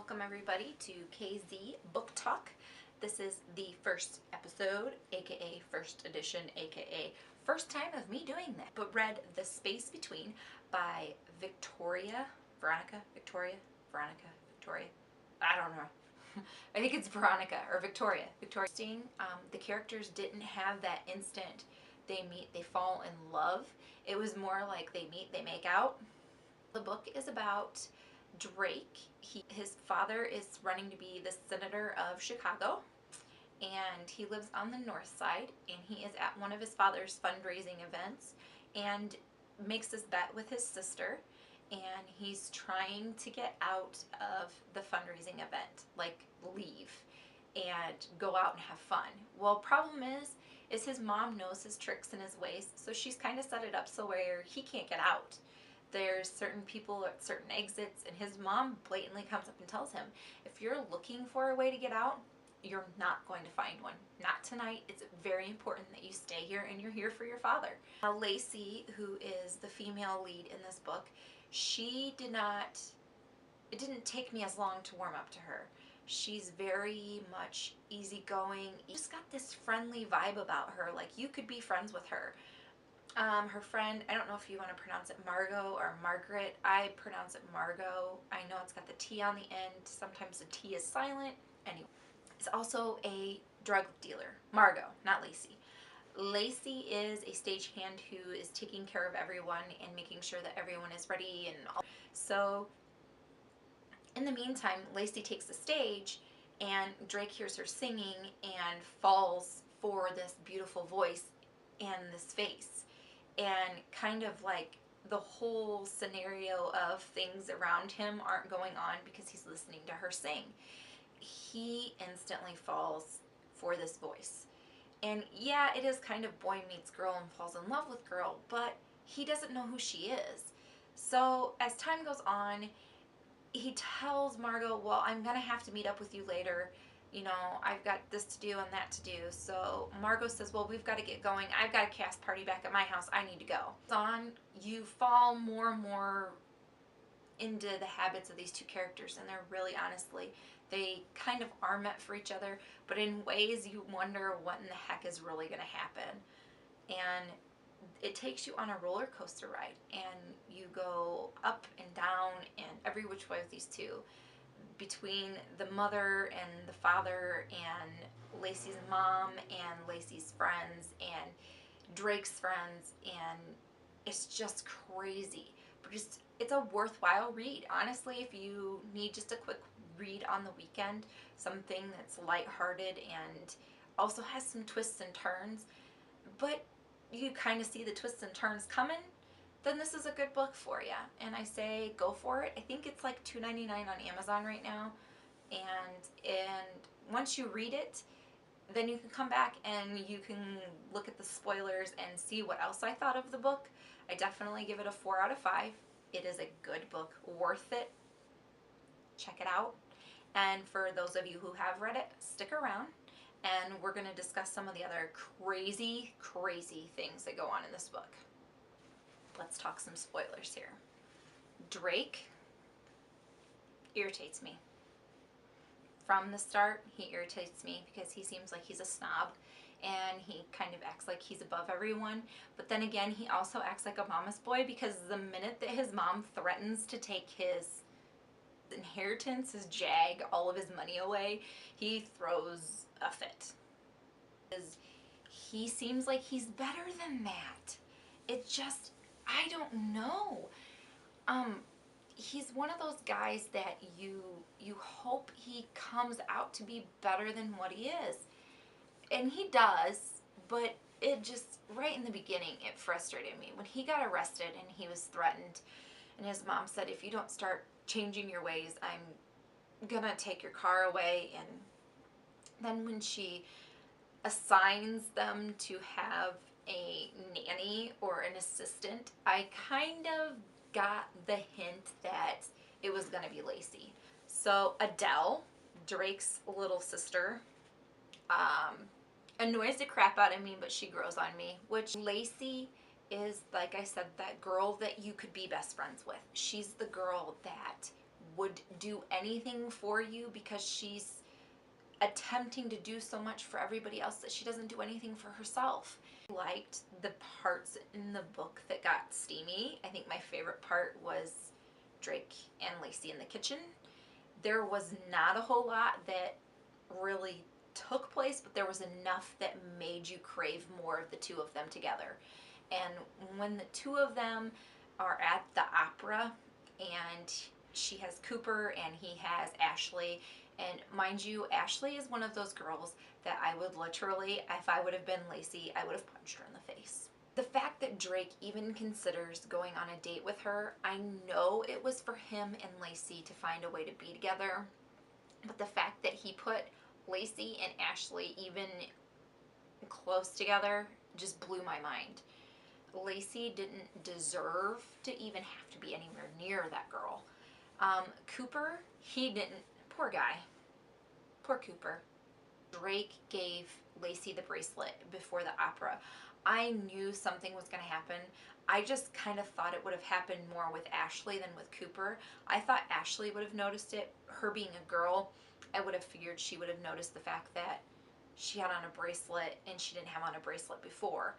welcome everybody to KZ Book Talk. This is the first episode, aka first edition, aka first time of me doing that. But read The Space Between by Veronica, I don't know. I think it's Veronica or Victoria. The characters didn't have that instant they meet, they fall in love. It was more like they meet, they make out. The book is about Drake. His father is running to be the senator of Chicago, and he lives on the north side, and he is at one of his father's fundraising events and makes this bet with his sister, and he's trying to get out of the fundraising event, like leave and go out and have fun. Well, problem is his mom knows his tricks and his ways, so she's kind of set it up so where he can't get out. There's certain people at certain exits, and his mom blatantly comes up and tells him, if you're looking for a way to get out, you're not going to find one. Not tonight. It's very important that you stay here and you're here for your father. Lacey, who is the female lead in this book, it didn't take me as long to warm up to her. She's very much easygoing. You just got this friendly vibe about her, like you could be friends with her. Her friend, I don't know if you want to pronounce it Margot or Margaret. I pronounce it Margot. I know it's got the T on the end. Sometimes the T is silent. Anyway, is also a drug dealer. Margot, not Lacey. Lacey is a stagehand who is taking care of everyone and making sure that everyone is ready and all. So in the meantime, Lacey takes the stage and Drake hears her singing and falls for this beautiful voice and this face. And kind of like the whole scenario of things around him aren't going on because he's listening to her sing. He instantly falls for this voice. And yeah, it is kind of boy meets girl and falls in love with girl, but he doesn't know who she is. So as time goes on, he tells Margot, well, I'm going to have to meet up with you later. You know, I've got this to do and that to do. So Margot says, well, we've got to get going. I've got a cast party back at my house. I need to go. You fall more and more into the habits of these two characters, and they're really, honestly, they kind of are meant for each other, but in ways you wonder what in the heck is really going to happen. And it takes you on a roller coaster ride, and you go up and down and every which way with these two. Between the mother and the father and Lacey's mom and Lacey's friends and Drake's friends, and it's just crazy. But it's a worthwhile read. Honestly, if you need just a quick read on the weekend, something that's lighthearted and also has some twists and turns, but you kind of see the twists and turns coming, then this is a good book for you. And I say go for it. I think it's like $2.99 on Amazon right now. And once you read it, then you can come back and you can look at the spoilers and see what else I thought of the book. I definitely give it a 4 out of 5. It is a good book, worth it. Check it out. And for those of you who have read it, stick around. And we're going to discuss some of the other crazy, crazy things that go on in this book. Let's talk some spoilers here. Drake irritates me. From the start, he irritates me because he seems like he's a snob and he kind of acts like he's above everyone. But then again, he also acts like a mama's boy, because the minute that his mom threatens to take his inheritance, his jag, all of his money away, he throws a fit. He seems like he's better than that. It just, I don't know. He's one of those guys that you hope he comes out to be better than what he is. And he does, but it just, right in the beginning, it frustrated me. When he got arrested and he was threatened, and his mom said, if you don't start changing your ways, I'm gonna take your car away. And then when she assigns them to have a nanny or an assistant, I kind of got the hint that it was going to be Lacey. So Adele, Drake's little sister, annoys the crap out of me, but she grows on me. Which Lacey is, like I said, that girl that you could be best friends with. She's the girl that would do anything for you because she's attempting to do so much for everybody else that she doesn't do anything for herself. I liked the parts in the book that got steamy. I think my favorite part was Drake and Lacey in the kitchen. There was not a whole lot that really took place, but there was enough that made you crave more of the two of them together. And when the two of them are at the opera and she has Cooper and he has Ashley, and mind you, Ashley is one of those girls that I would literally, if I would have been Lacey, I would have punched her in the face. The fact that Drake even considers going on a date with her, I know it was for him and Lacey to find a way to be together, but the fact that he put Lacey and Ashley even close together just blew my mind. Lacey didn't deserve to even have to be anywhere near that girl. Cooper, he didn't. Poor guy. Poor Cooper. Drake gave Lacey the bracelet before the opera. I knew something was going to happen. I just kind of thought it would have happened more with Ashley than with Cooper. I thought Ashley would have noticed it. Her being a girl, I would have figured she would have noticed the fact that she had on a bracelet and she didn't have on a bracelet before.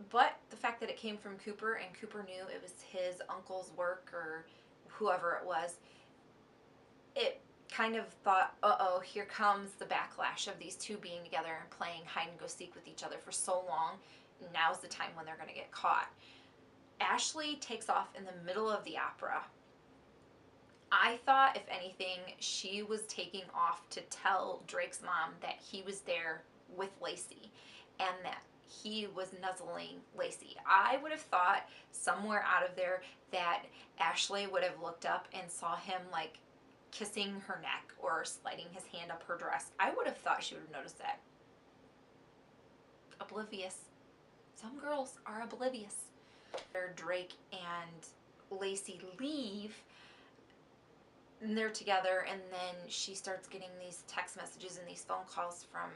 But the fact that it came from Cooper and Cooper knew it was his uncle's work or whoever it was, it kind of thought, uh-oh, here comes the backlash of these two being together and playing hide and go seek with each other for so long. Now's the time when they're going to get caught. Ashley takes off in the middle of the opera. I thought, if anything, she was taking off to tell Drake's mom that he was there with Lacey and that he was nuzzling Lacey. I would have thought somewhere out of there that Ashley would have looked up and saw him like kissing her neck or sliding his hand up her dress. I would have thought she would have noticed that. Oblivious. Some girls are oblivious. Drake and Lacey leave, and they're together, and then she starts getting these text messages and these phone calls from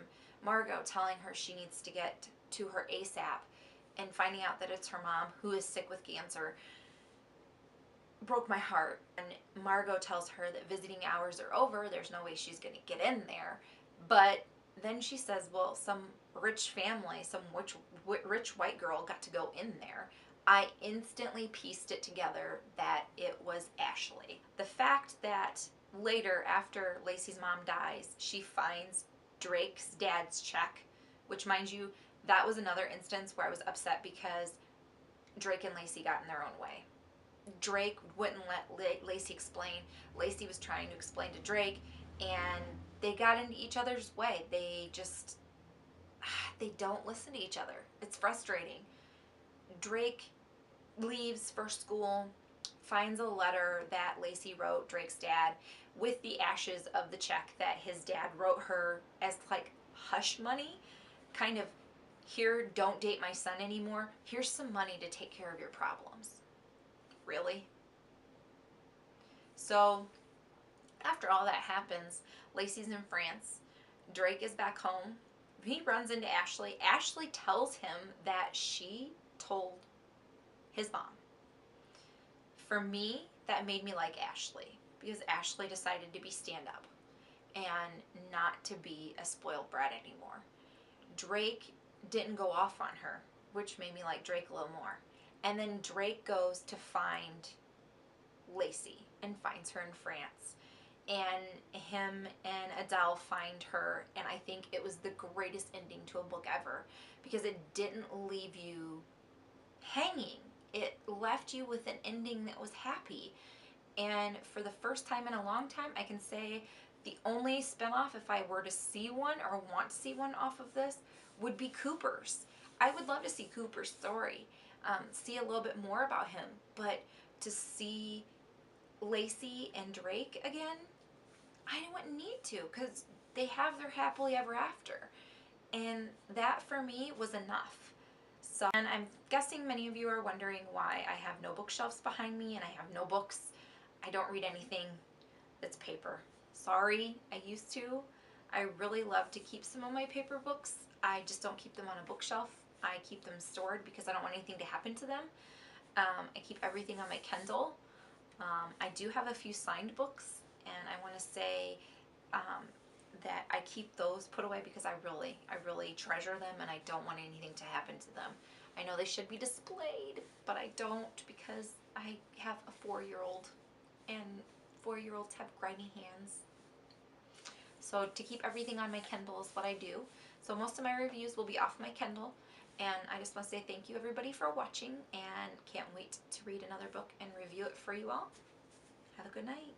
Margot telling her she needs to get to her ASAP, and finding out that it's her mom who is sick with cancer broke my heart. And Margot tells her that visiting hours are over, there's no way she's going to get in there. But then she says, well, some rich family, some rich white girl got to go in there. I instantly pieced it together that it was Ashley. The fact that later, after Lacey's mom dies, she finds Drake's dad's check, which, mind you, that was another instance where I was upset because Drake and Lacey got in their own way. Drake wouldn't let Lacey explain. Lacey was trying to explain to Drake, and they got into each other's way. They don't listen to each other. It's frustrating. Drake leaves for school, finds a letter that Lacey wrote Drake's dad with the ashes of the check that his dad wrote her as like hush money, kind of, here, don't date my son anymore. Here's some money to take care of your problems. Really? So after all that happens, Lacey's in France. Drake is back home. He runs into Ashley. Ashley tells him that she told his mom. For me, that made me like Ashley because Ashley decided to be stand up and not to be a spoiled brat anymore. Drake didn't go off on her, which made me like Drake a little more. And then Drake goes to find Lacey and finds her in France. And him and Adele find her, and I think it was the greatest ending to a book ever because it didn't leave you hanging. It left you with an ending that was happy. And for the first time in a long time, I can say the only spinoff, if I were to see one or want to see one off of this, would be Cooper's. I would love to see Cooper's story, see a little bit more about him, but to see Lacey and Drake again, I wouldn't need to because they have their happily ever after. And that for me was enough. So, and I'm guessing many of you are wondering why I have no bookshelves behind me and I have no books. I don't read anything that's paper. Sorry, I used to. I really love to keep some of my paper books. I just don't keep them on a bookshelf. I keep them stored because I don't want anything to happen to them. I keep everything on my Kindle. I do have a few signed books, and I want to say that I keep those put away because I really treasure them, and I don't want anything to happen to them. I know they should be displayed, but I don't because I have a 4-year-old, and 4-year-olds have grimy hands. So to keep everything on my Kindle is what I do. So most of my reviews will be off my Kindle. And I just want to say thank you everybody for watching, and can't wait to read another book and review it for you all. Have a good night.